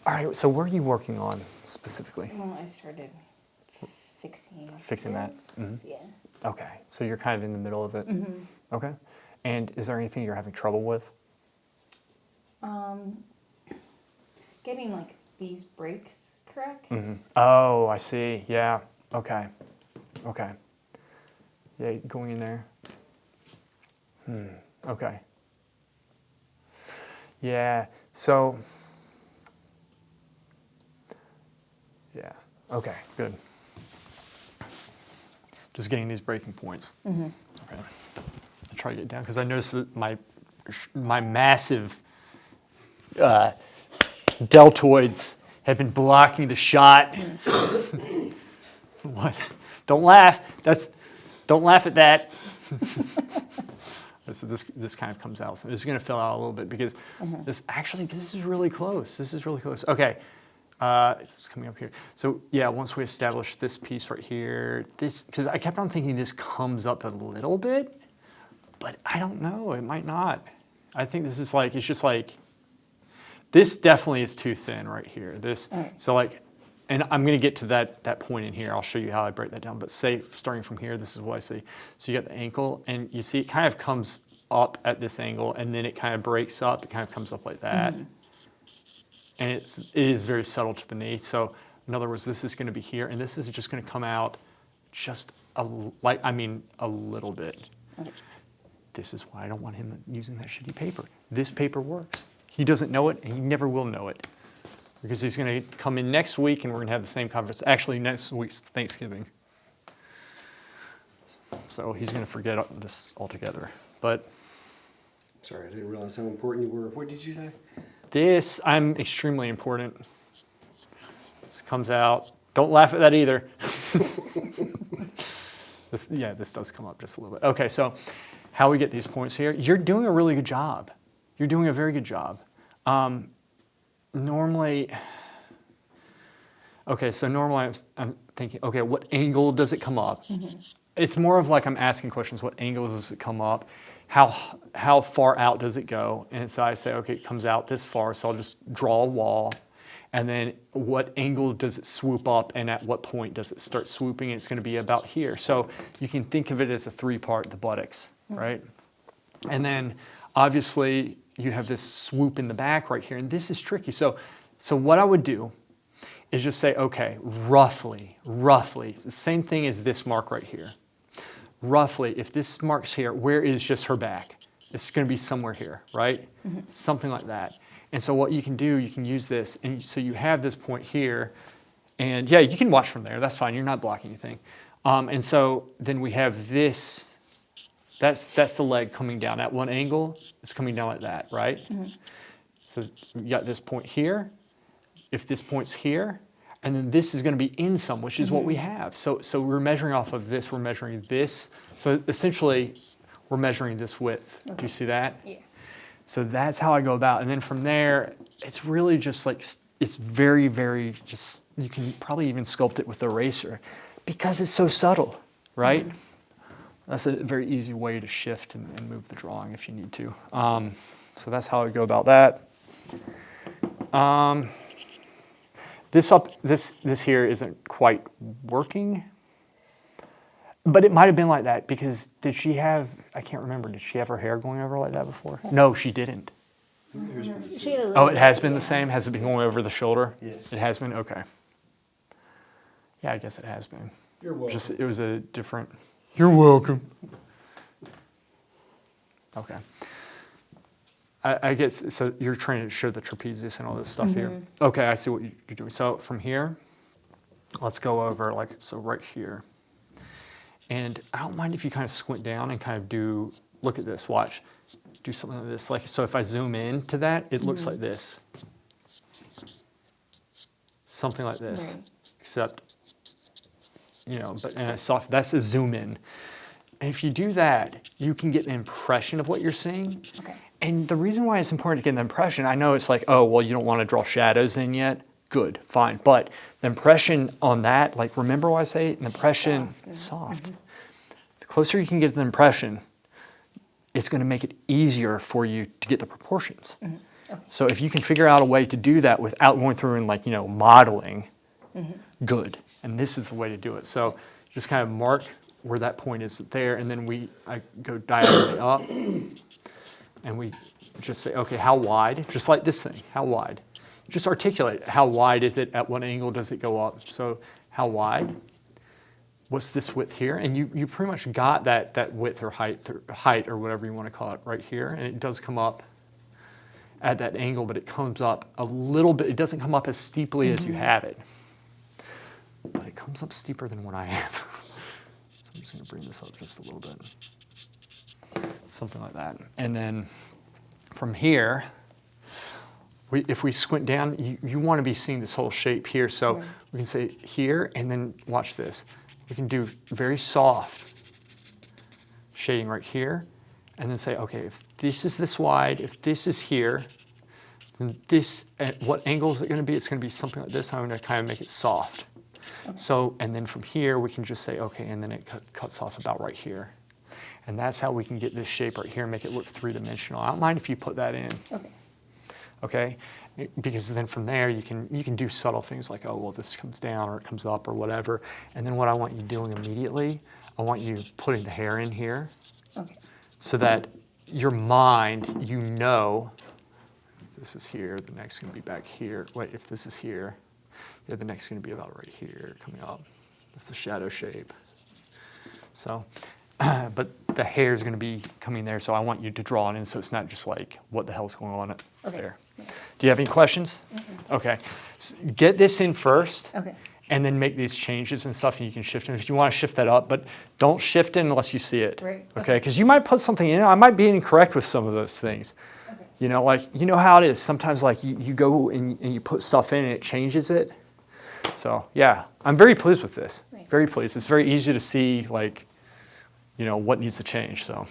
All right, so what are you working on specifically? Well, I started fixing that? this. Yeah. Okay, so you're kind of in the middle of it. Okay. And is there anything you're having trouble with? Getting like these brakes correct. Oh, I see. Yeah. Okay. Okay. Yeah, going in there. Okay. Yeah. So. Yeah. Okay. Good. Just getting these breaking points. Okay. I'll try to get down because I noticed that my massive deltoids have been blocking the shot. What? Don't laugh. Don't laugh at that. So this kind of comes out. So it's going to fill out a little bit because this is really close. This is really close. Okay. It's coming up here. So yeah, once we establish this piece right here, because I kept on thinking this comes up a little bit, but I don't know. It might not. I think this is like, it's just like, this definitely is too thin right here. So like, and I'm going to get to that point in here. I'll show you how I break that down. But say, starting from here, this is what I see. So you got the ankle, and you see it kind of comes up at this angle, and then it kind of breaks up. It kind of comes up like that. And it is very subtle to the knee. So in other words, this is going to be here, and this is just going to come out just a little bit. Okay. This is why I don't want him using that shitty paper. This paper works. He doesn't know it, and he never will know it. Because he's going to come in next week, and we're going to have the same conference. Actually, next week's Thanksgiving. So he's going to forget this altogether. But Sorry, I didn't realize how important you were. What did you say? I'm extremely important. This comes out. Don't laugh at that either. This does come up just a little bit. Okay, so how we get these points here. You're doing a really good job. You're doing a very good job. Normally I'm thinking, okay, what angle does it come up? It's more of like I'm asking questions. What angle does it come up? How far out does it go? And so I say, okay, it comes out this far, so I'll just draw a wall. And then what angle does it swoop up, and at what point does it start swooping? It's going to be about here. So you can think of it as a three-part, the buttocks, right? And then obviously you have this swoop in the back right here, and this is tricky. So what I would do is just say, okay, roughly, it's the same thing as this mark right here. Roughly, if this mark's here, where is just her back? It's going to be somewhere here, right? Something like that. And so what you can do, you can use this, and so you have this point here, and yeah, you can watch from there. That's fine. You're not blocking anything. And so then we have this. That's the leg coming down at one angle. It's coming down like that, right? So you got this point here. If this point's here, and then this is going to be in some, which is what we have. So we're measuring off of this. We're measuring this. So essentially, we're measuring this width. Do you see that? Yeah. So that's how I go about. And then from there, it's really just like, it's very, very just, you can probably even sculpt it with the eraser because it's so subtle, right? That's a very easy way to shift and move the drawing if you need to. So that's how I go about that. This here isn't quite working, but it might have been like that because I can't remember, did she have her hair going over like that before? No, she didn't. She had a little Oh, it has bit, been the yeah. same? Has it been going over the shoulder? Yeah. It has been? Okay. Yeah, I guess it has been. You're welcome. It was a different... You're welcome. Okay. I guess, so you're trying to show the trapezius and all this stuff here. Okay, I see what you're doing. So from here, let's go over so right here. And I don't mind if you kind of squint down and kind of look at this, watch. Do something like this. So if I zoom in to that, it looks like this. Something like this. Right. Except, that's a zoom in. And if you do that, you can get an impression of what you're seeing. Okay. And the reason why it's important to get the impression, I know it's like, oh, well, you don't want to draw shadows in yet. Good, fine. But the impression on that, remember what I say? An impression is soft. The closer you can get to the impression, it's going to make it easier for you to get the proportions. So if you can figure out a way to do that without going through and like, modeling, good. And this is the way to do it. So just kind of mark where that point is there, and then I go diagonally up, and we just say, okay, how wide? Just like this thing, how wide? Just articulate how wide is it, at what angle does it go up? So how wide? What's this width here? And you pretty much got that width or height or whatever you want to call it right here, and it does come up at that angle, but it comes up a little bit. It doesn't come up as steeply as you have it, but it comes up steeper than what I have. So I'm just going to bring this up just a little bit, something like that. And then from here, if we squint down, you want to be seeing this whole shape here. So we can say here, and then watch this. We can do very soft shading right here, and then say, okay, if this is this wide, if this is here, then this, at what angle is it going to be? It's going to be something like this. I'm going to kind of make it soft. So, and then from here, we can just say, okay, and then it cuts off about right here. And that's how we can get this shape right here and make it look three-dimensional. I don't mind if you put that in. Okay? Because then from there, you can do subtle things like, oh, well, this comes down or it comes up or whatever. And then what I want you doing immediately, I want you putting the hair in here. So that your mind, this is here, the next is going to be back here. Wait, if this is here, yeah, the next is going to be about right here, coming up. That's the shadow shape. So, but the hair is going to be coming there, so I want you to draw it in so it's not just like, what the hell's going on there? Do you have any questions? Okay. So get this in first. And then make these changes and stuff, and you can shift it if you want to shift that up, but don't shift it unless you see it. Okay? Because you might put something in, I might be incorrect with some of those things. Like, you know how it is. Sometimes like you go and you put stuff in and it changes it. So yeah, I'm very pleased with this. Very pleased. It's very easy to see like, what needs to change, so.